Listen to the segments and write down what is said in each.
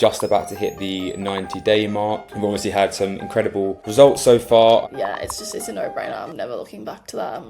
just about to hit the 90-day mark. We've obviously had some incredible results so far. Yeah, it's a no-brainer. I'm never looking back to that.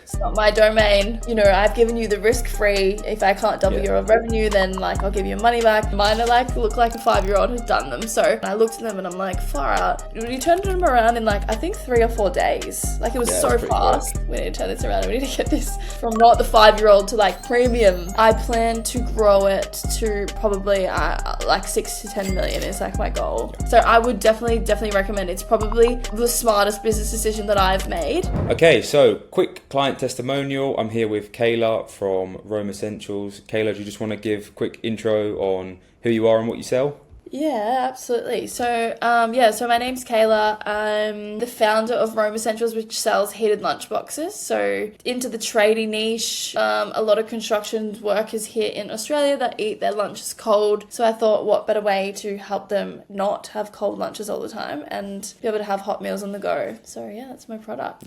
It's not my domain. You know, I've given you the risk-free. If I can't double your revenue, then like I'll give you money back. Mine are like look like a 5-year-old has done them. So I looked at them and I'm like, far out. We turned them around in like I think 3 or 4 days. Like it was so fast. We need to turn this around. We need to get this from not the 5-year-old to like premium. I plan to grow it to probably like 6 to 10 million is like my goal. So I would definitely recommend. It's probably the smartest business decision that I've made. Okay, so quick client testimonial. I'm here with Kayla from Rome Essentials. Kayla, do you just want to give a quick intro on who you are and what you sell? Yeah, absolutely. So, so my name's Kayla. I'm the founder of Rome Essentials, which sells heated lunchboxes. So into the tradie niche, a lot of construction workers here in Australia that eat their lunches cold. So I thought, what better way to help them not have cold lunches all the time and be able to have hot meals on the go. So yeah, that's my product.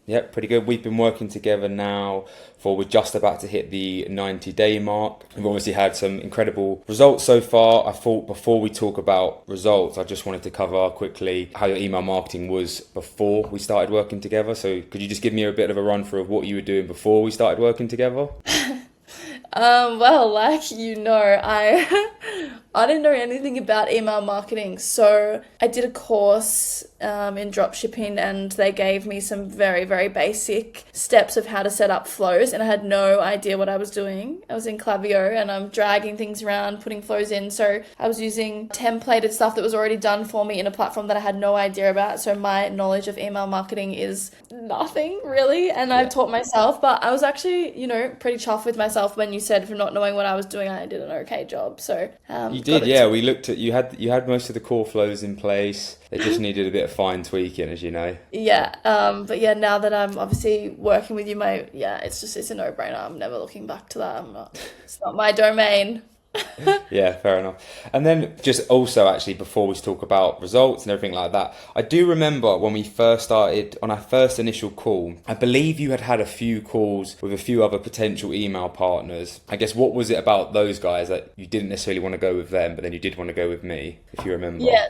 Yep, pretty good. We've been working together now we're just about to hit the 90-day mark. We've obviously had some incredible results so far. I thought before we talk about results, I just wanted to cover quickly how your email marketing was before we started working together. So could you just give me a bit of a run through of what you were doing before we started working together? Well, like I didn't know anything about email marketing, so I did a course in dropshipping, and they gave me some very, very basic steps of how to set up flows, and I had no idea what I was doing. I was in Klaviyo and I'm dragging things around, putting flows in, so I was using templated stuff that was already done for me in a platform that I had no idea about, so my knowledge of email marketing is nothing really, and I taught myself, but I was actually, pretty chuffed with myself when you said for not knowing what I was doing, I did an okay job. So you did, yeah. We looked at you had most of the core flows in place. They just needed a bit of fine tweaking, as you know. Yeah, but yeah, now that I'm obviously working with you, it's a no-brainer. I'm never looking back to that. It's not my domain. Yeah, fair enough. And then just also actually before we talk about results and everything like that, I do remember when we first started on our first initial call, I believe you had a few calls with a few other potential email partners. I guess what was it about those guys that you didn't necessarily want to go with them, but then you did want to go with me, if you remember? Yeah.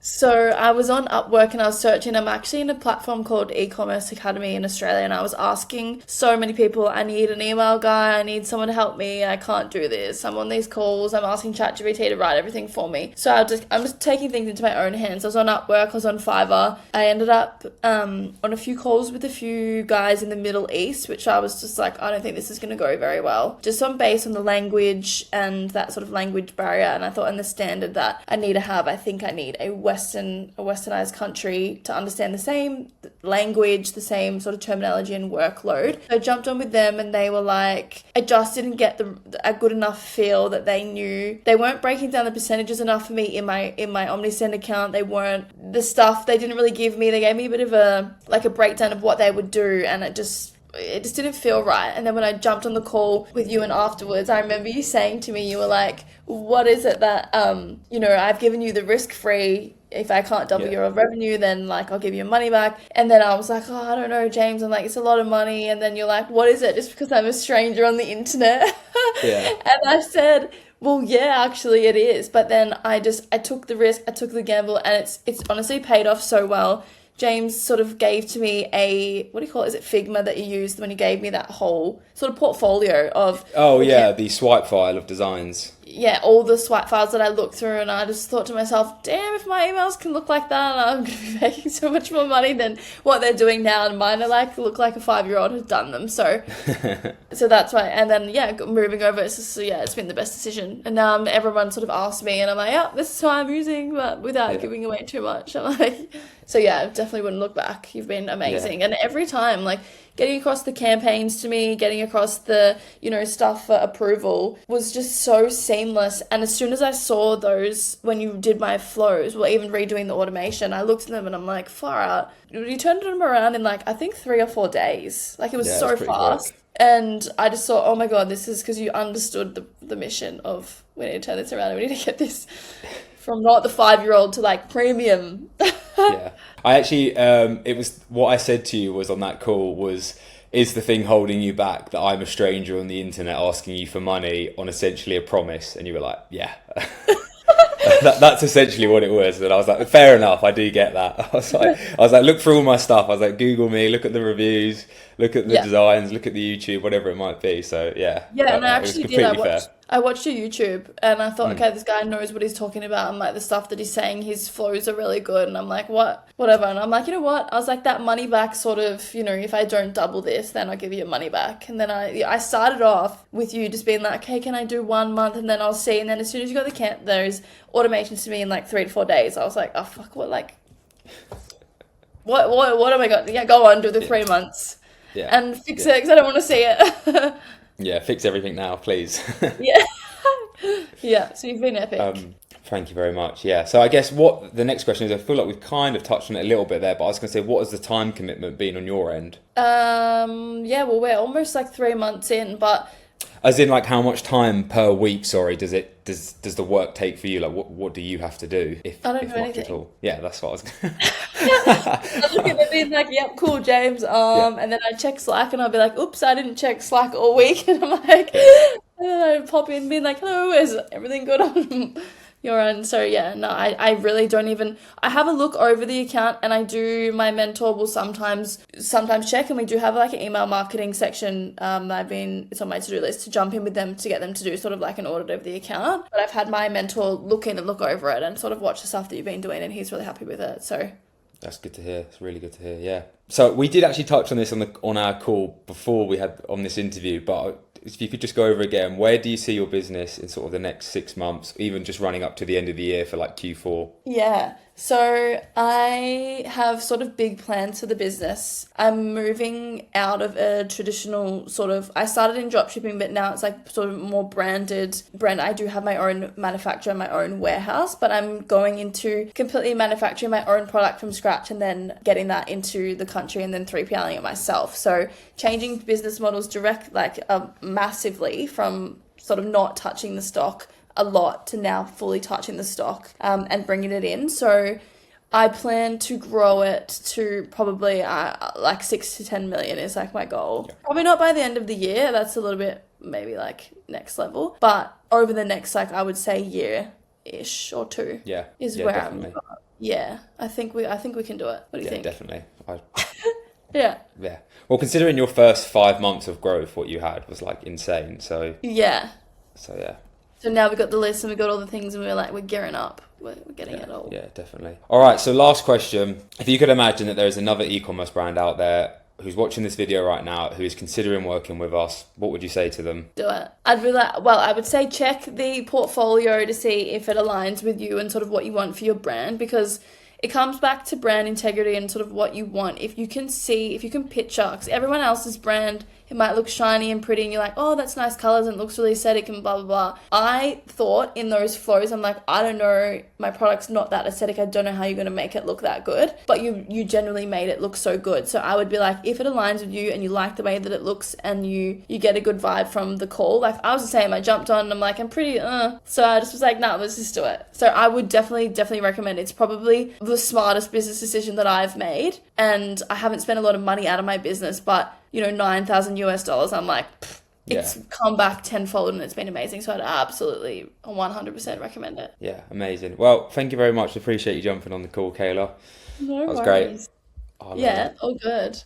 So I was on Upwork and I was searching. I'm actually in a platform called E-commerce Academy in Australia, and I was asking so many people, I need an email guy, I need someone to help me, I can't do this, I'm on these calls, I'm asking ChatGPT to write everything for me. So I'm just taking things into my own hands. I was on Upwork, I was on Fiverr. I ended up on a few calls with a few guys in the Middle East, which I was just like, I don't think this is going to go very well. Just based on the language and that sort of language barrier, and I thought, and the standard that I need to have, I think I need a westernized country to understand the same language, the same sort of terminology and workload. So I jumped on with them, and they were like, I just didn't get a good enough feel that they knew. They weren't breaking down the percentages enough for me in my Omnisend account. They weren't the stuff they didn't really give me. They gave me a bit of a breakdown of what they would do, and it just didn't feel right. And then when I jumped on the call with you and afterwards, I remember you saying to me, you were like, what is it that, I've given you the risk-free. If I can't double your revenue, then like I'll give you money back. And then I was like, I don't know, James. I'm like, it's a lot of money. And then you're like, what is it? Just because I'm a stranger on the internet. Yeah. And I said, well, yeah, actually it is. But then I took the risk, I took the gamble, and it's honestly paid off so well. James sort of gave to me what do you call it? Is it Figma that you used when you gave me that whole sort of portfolio of... Oh, yeah, the swipe file of designs. Yeah, all the swipe files that I looked through, and I just thought to myself, damn, if my emails can look like that, I'm going to be making so much more money than what they're doing now, and mine are look like a 5-year-old has done them. So that's why. And then, moving over, it's been the best decision. And now everyone sort of asks me, and I'm like, yeah, this is who I'm using, but without giving away too much. I'm like... So yeah, I definitely wouldn't look back. You've been amazing. Yeah. And every time, getting across the campaigns to me, getting across the, stuff for approval was just so seamless. And as soon as I saw those, when you did my flows, even redoing the automation, I looked at them and I'm like, far out. You turned them around in I think 3 or 4 days. It was so fast. Quick. And I just thought, oh my God, this is because you understood the mission of, we need to turn this around and we need to get this from not the 5-year-old to premium. Yeah. I actually, it was what I said to you was on that call is the thing holding you back that I'm a stranger on the internet asking you for money on essentially a promise? And you were like, yeah. That's essentially what it was. And I was like, fair enough, I do get that. I was like, look through all my stuff. I was like, Google me, look at the reviews, look at the Yeah. designs, look at the YouTube, whatever it might be. So yeah, Yeah, and I it was actually did. completely fair. I watched your YouTube and I thought, Mm. okay, this guy knows what he's talking about and like the stuff that he's saying, his flows are really good. And I'm like, whatever. And I'm like, you know what? I was like, that money back sort of, if I don't double this, then I'll give you your money back. And then I started off with you just being like, okay, can I do 1 month? And then I'll see. And then as soon as you got the camp, there's automations to me in like 3 to 4 days. I was like, oh fuck, what am I going? Yeah, go on, do the Yeah, 3 months yeah, and fix yeah, it because I don't want to see it. yeah. Fix everything now, please. Yeah. Yeah, so you've been epic. Thank you very much. Yeah. So I guess what the next question is, I feel like we've kind of touched on it a little bit there, but I was going to say, what has the time commitment been on your end? Yeah, well, we're almost like 3 months in, but As in, like, how much time per week? Sorry, does the work take for you? Like, what do you have to do I don't if do much at anything. all? Yeah, that's what I was. I look at them being like, yep, cool, James. Yeah, And then I check Slack and I'll be like, oops, I didn't check Slack all week. And I'm like, yeah, and then I pop in being like, hello, is everything good on your end? So yeah, no, I really don't even, I have a look over the account and my mentor will sometimes check, and we do have like an email marketing section it's on my to-do list to jump in with them to get them to do sort of like an audit of the account. But I've had my mentor look in and look over it and sort of watch the stuff that you've been doing and he's really happy with it. So that's good to hear. It's really good to hear. Yeah. So we did actually touch on this on our call before we had on this interview, but if you could just go over again, where do you see your business in sort of the next 6 months, even just running up to the end of the year for like Q4? yeah, so I have sort of big plans for the business. I'm moving out of a traditional sort of, I started in dropshipping, but now it's like sort of more brand. I do have my own manufacturer, my own warehouse, but I'm going into completely manufacturing my own product from scratch and then getting that into the country and then 3PLing it myself. So changing business models massively from sort of not touching the stock a lot to now fully touching the stock and bringing it in. So I plan to grow it to probably like 6 to 10 million is like my goal. Yeah. Probably not by the end of the year. That's a little bit maybe like next level, but over the next like I would say year-ish or two Yeah. is Yeah, where definitely. I think we can do it. What do you Yeah, think? definitely. Yeah. Yeah. Well, considering your first 5 months of growth, what you had was like insane. So Yeah. yeah. So now we got the list and we got all the things and we're gearing up. We're getting Yeah, it all. yeah, definitely. All right, so last question. If you could imagine that there is another e-commerce brand out there who's watching this video right now who is considering working with us, what would you say to them? Do it. I would say check the portfolio to see if it aligns with you and sort of what you want for your brand, because it comes back to brand integrity and sort of what you want. If you can picture, because everyone else's brand, it might look shiny and pretty and you're like, oh, that's nice colors and it looks really aesthetic and blah, blah, blah. I thought in those flows, I'm like, I don't know, my product's not that aesthetic. I don't know how you're going to make it look that good. But you generally made it look so good. So I would be like, if it aligns with you and you like the way that it looks and you get a good vibe from the call, like I was the same, I jumped on and I'm like, I'm pretty, So I just was like, nah, let's just do it. So I would definitely recommend it. It's probably the smartest business decision that I've made. And I haven't spent a lot of money out of my business, but $9,000 I'm like, it's Yeah. come back tenfold and it's been amazing. So I'd absolutely 100% recommend it. Yeah, amazing. Well, thank you very much. Appreciate you jumping on the call, Kayla. No That was great. worries. I love Yeah, it. all good.